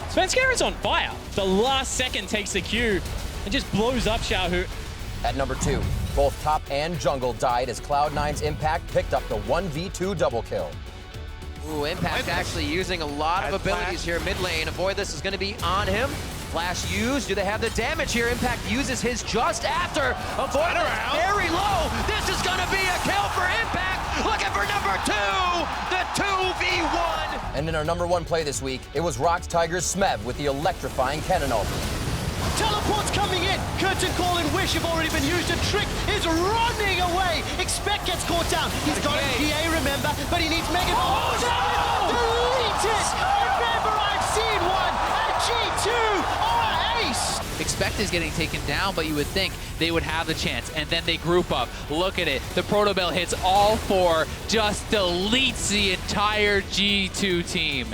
Speaker 13: Sven Skaren's on fire. The last second takes the cue and just blows up Xiaohu.
Speaker 1: At number 2, both top and jungle died as Cloud9's Impact picked up the 1v2 double kill.
Speaker 14: Ooh, Impact actually using a lot of abilities here mid lane. Avoid this is going to be on him. Flash used. Do they have the damage here? Impact uses his just after. Avoid very low. This is going to be a kill for Impact. Looking for number 2, the 2v1.
Speaker 1: And in our number 1 play this week, it was Rox Tiger's Smev with the electrifying cannon ult.
Speaker 2: Teleport's coming in. Curtain Call and Wish have already been used. A Trick is running away. Expect gets caught down. He's got a PA, remember, but he needs Mega. Oh, no! Deleted! If ever I've seen one, a G2 or an ace.
Speaker 9: Expect is getting taken down, but you would think they would have the chance, and then they group up. Look at it. The Protobell hits all 4, just deletes the entire G2 team.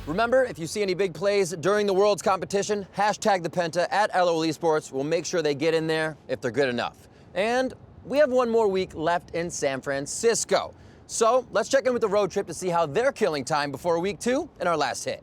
Speaker 1: Remember, if you see any big plays during the Worlds competition, hashtag the Penta at LOL Esports. We'll make sure they get in there if they're good enough. And we have one more week left in San Francisco. So let's check in with the road trip to see how they're killing time before week 2 and our last hit.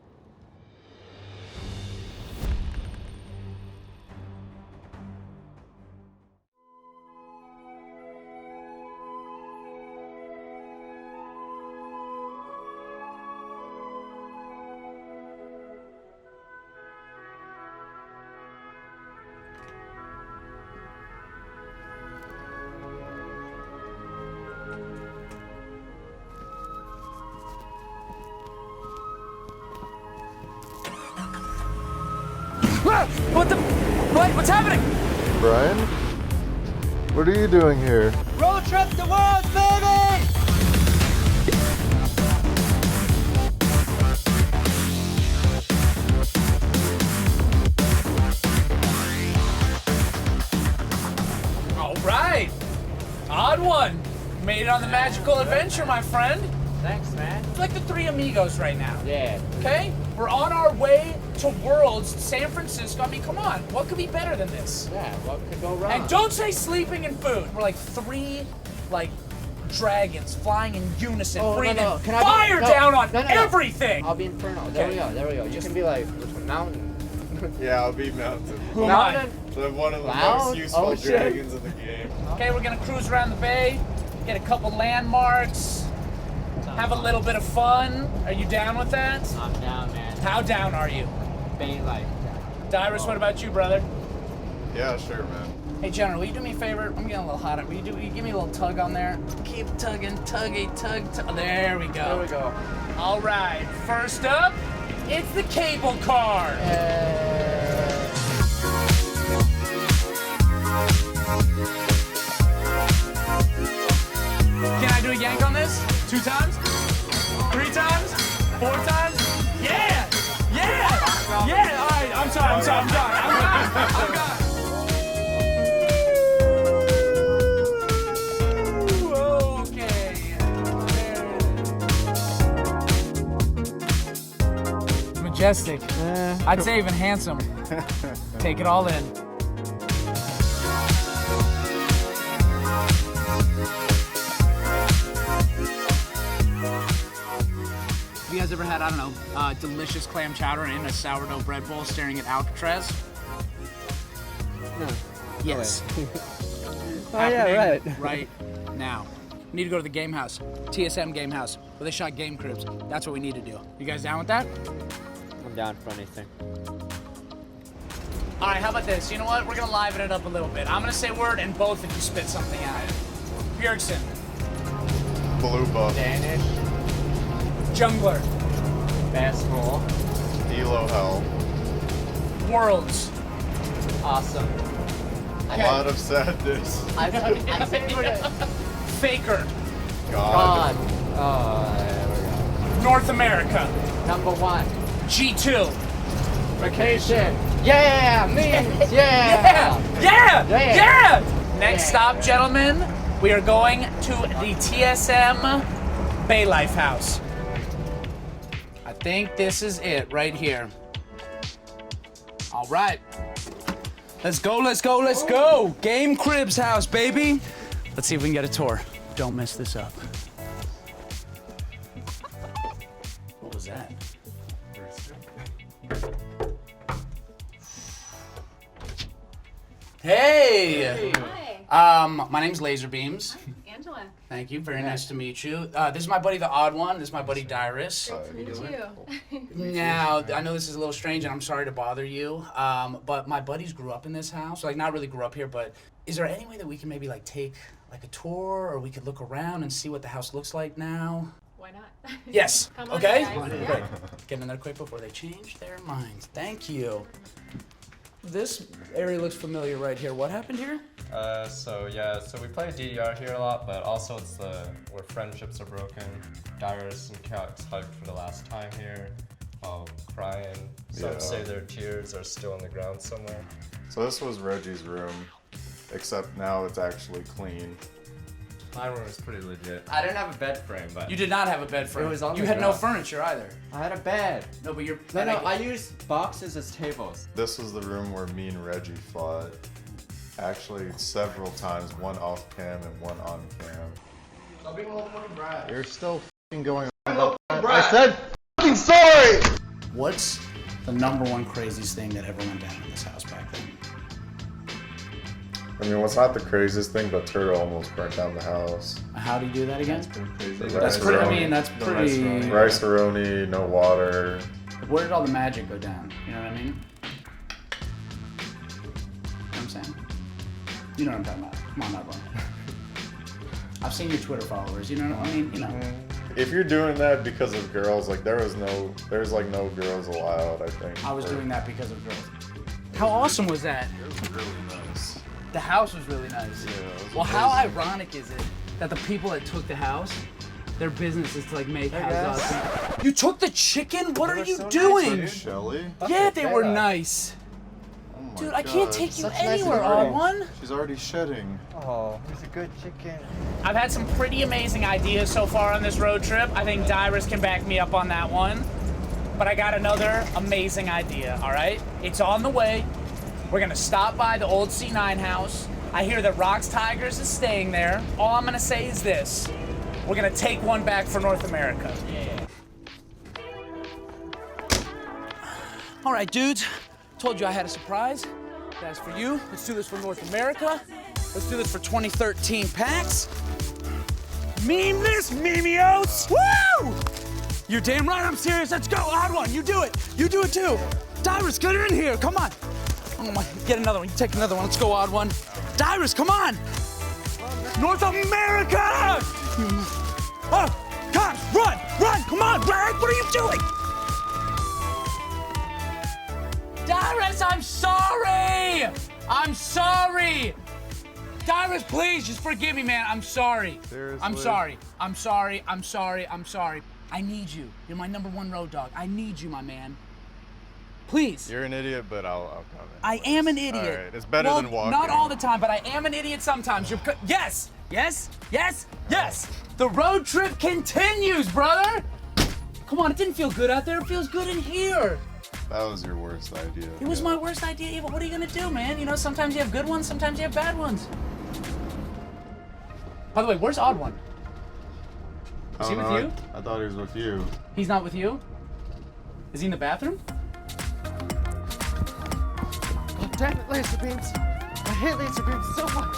Speaker 9: What's happening?
Speaker 15: Brian? What are you doing here?
Speaker 2: Road trip to Worlds, baby!
Speaker 16: All right. Odd one. Made it on the magical adventure, my friend.
Speaker 5: Thanks, man.
Speaker 16: It's like the 3 amigos right now.
Speaker 5: Yeah.
Speaker 16: Okay? We're on our way to Worlds, San Francisco. I mean, come on. What could be better than this?
Speaker 5: Yeah, what could go wrong?
Speaker 16: And don't say sleeping and food. We're like 3, dragons flying in unison, breathing fire down on everything.
Speaker 5: I'll be Inferno. There we go. You can be like Mountain.
Speaker 15: Yeah, I'll be Mountain.
Speaker 16: Who am I?
Speaker 15: One of the most useful dragons in the game.
Speaker 16: Okay, we're gonna cruise around the bay, get a couple landmarks, have a little bit of fun. Are you down with that?
Speaker 5: I'm down, man.
Speaker 16: How down are you?
Speaker 5: Bay life.
Speaker 16: Dyrus, what about you, brother?
Speaker 15: Yeah, sure, man.
Speaker 16: Hey, General, will you do me a favor? I'm getting a little hot. Will you give me a little tug on there? Keep tugging, tug. There we go.
Speaker 5: There we go.
Speaker 16: All right, first up, it's the cable car. Can I do a yank on this? 2 times? 3 times? 4 times? Yeah! All right, I'm sorry, I'm done. I'm gone. Okay. Majestic. I'd say even handsome. Take it all in. Have you guys ever had, I don't know, delicious clam chowder in a sourdough bread bowl staring at Alcatraz?
Speaker 5: No.
Speaker 16: Yes.
Speaker 5: Oh, yeah, right.
Speaker 16: Right now. We need to go to the game house, TSM game house, where they shot game cribs. That's what we need to do. You guys down with that?
Speaker 5: I'm down for anything.
Speaker 16: All right, how about this? You know what? We're gonna liven it up a little bit. I'm gonna say a word and both of you spit something out. Bjergsen.
Speaker 15: Blue buff.
Speaker 5: Danish.
Speaker 16: Jungler.
Speaker 17: Best role.
Speaker 15: Elo hell.
Speaker 16: Worlds.
Speaker 17: Awesome.
Speaker 15: A lot of sadness.
Speaker 17: I favored
Speaker 16: Faker.
Speaker 15: God.
Speaker 17: Oh, there we go.
Speaker 16: North America.
Speaker 17: Number 1.
Speaker 16: G2.
Speaker 17: Vacation. Yeah, me.
Speaker 16: Yeah! Next stop, gentlemen, we are going to the TSM Bay Life House. I think this is it right here. All right. Let's go, let's go, let's go. Game Cribs house, baby. Let's see if we can get a tour. Don't mess this up. What was that? Hey! Hi. My name's Laserbeams.
Speaker 18: Angela.
Speaker 16: Thank you. Very nice to meet you. This is my buddy, the Odd One. This is my buddy, Dyrus.
Speaker 18: To meet you.
Speaker 16: Now, I know this is a little strange, and I'm sorry to bother you, but my buddies grew up in this house. Like, not really grew up here, but is there any way that we can maybe, like, take, like, a tour, or we could look around and see what the house looks like now?
Speaker 18: Why not?
Speaker 16: Yes.
Speaker 18: Come on,
Speaker 16: Okay?
Speaker 18: guys. Yeah.
Speaker 16: Great. Get in there quick before they change their minds. Thank you. This area looks familiar right here. What happened here?
Speaker 19: So we play DDR here a lot, but also it's where friendships are broken. Dyrus and Cax hugged for the last time here, crying. Some say their tears are still on the ground somewhere.
Speaker 15: So this was Reggie's room, except now it's actually clean.
Speaker 19: My room is pretty legit. I didn't have a bed frame, but
Speaker 16: You did not have a bed frame.
Speaker 19: It was on
Speaker 16: You
Speaker 19: the
Speaker 16: had no
Speaker 19: ground.
Speaker 16: furniture either.
Speaker 19: I had a bed.
Speaker 16: No, but you're.
Speaker 19: No, I used boxes as tables.
Speaker 15: This was the room where me and Reggie fought. Actually, several times, one off cam and one on cam. You're still f***ing going on about that. I said f***ing sorry!
Speaker 16: What's the #1 craziest thing that ever went down in this house back then?
Speaker 15: I mean, what's not the craziest thing, but Turtle almost burnt down the house.
Speaker 16: How do you do that again?
Speaker 15: That's
Speaker 16: pretty. I mean, that's pretty.
Speaker 15: Rice-a-roni, no water.
Speaker 16: Where did all the magic go down? You know what I mean? You know what I'm saying? You know what I'm talking about. Come on, Nubba. I've seen your Twitter followers. You know what I mean? You know.
Speaker 15: If you're doing that because of girls, like there's like no girls allowed, I think.
Speaker 16: I was doing that because of girls. How awesome was that?
Speaker 15: It was really nice.
Speaker 16: The house was really nice.
Speaker 15: Yeah, it was
Speaker 16: well, how
Speaker 15: amazing.
Speaker 16: ironic is it that the people that took the house, their business is to like make houses. You took the chicken? What are you doing?
Speaker 15: Shelly?
Speaker 16: Yeah, they were nice.
Speaker 15: Oh my
Speaker 16: Dude, I can't
Speaker 15: God.
Speaker 16: take you
Speaker 15: Such
Speaker 16: anywhere,
Speaker 15: nice
Speaker 16: Odd One.
Speaker 15: She's already shedding.
Speaker 19: Oh, he's a good chicken.
Speaker 16: I've had some pretty amazing ideas so far on this road trip. I think Dyrus can back me up on that one. But I got another amazing idea, all right? It's on the way. We're gonna stop by the old C9 house. I hear that Rocks Tigers is staying there. All I'm gonna say is this. We're gonna take one back for North America. Yeah. All right, dudes. Told you I had a surprise. That's for you. Let's do this for North America. Let's do this for 2013 PAX. Meme this, Memios! Woo! You're damn right I'm serious. Let's go, Odd One. You do it. You do it too. Dyrus, get her in here. Come on. Oh my, get another one. You take another one. Let's go, Odd One. Dyrus, come on. North America! Oh, cops, run, run. Come on, Brad. What are you doing? Dyrus, I'm sorry. I'm sorry. Dyrus, please, just forgive me, man. I'm sorry.
Speaker 15: Seriously?
Speaker 16: I'm sorry. I'm sorry. I'm sorry. I'm sorry. I need you. You're my #1 road dog. I need you, my man. Please.
Speaker 15: You're an idiot, but I'll come in.
Speaker 16: I am an idiot.
Speaker 15: All right, it's better than walking.
Speaker 16: Not all the time, but I am an idiot sometimes. Yes, yes, yes, yes. The road trip continues, brother. Come on, it didn't feel good out there. It feels good in here.
Speaker 15: That was your worst idea.
Speaker 16: It was my worst idea, yeah, but what are you gonna do, man? You know, sometimes you have good ones, sometimes you have bad ones. By the way, where's Odd One? Is he with you?
Speaker 15: I thought he was with you.
Speaker 16: He's not with you? Is he in the bathroom?
Speaker 17: God damn it, laser beams. I hate laser beams so much.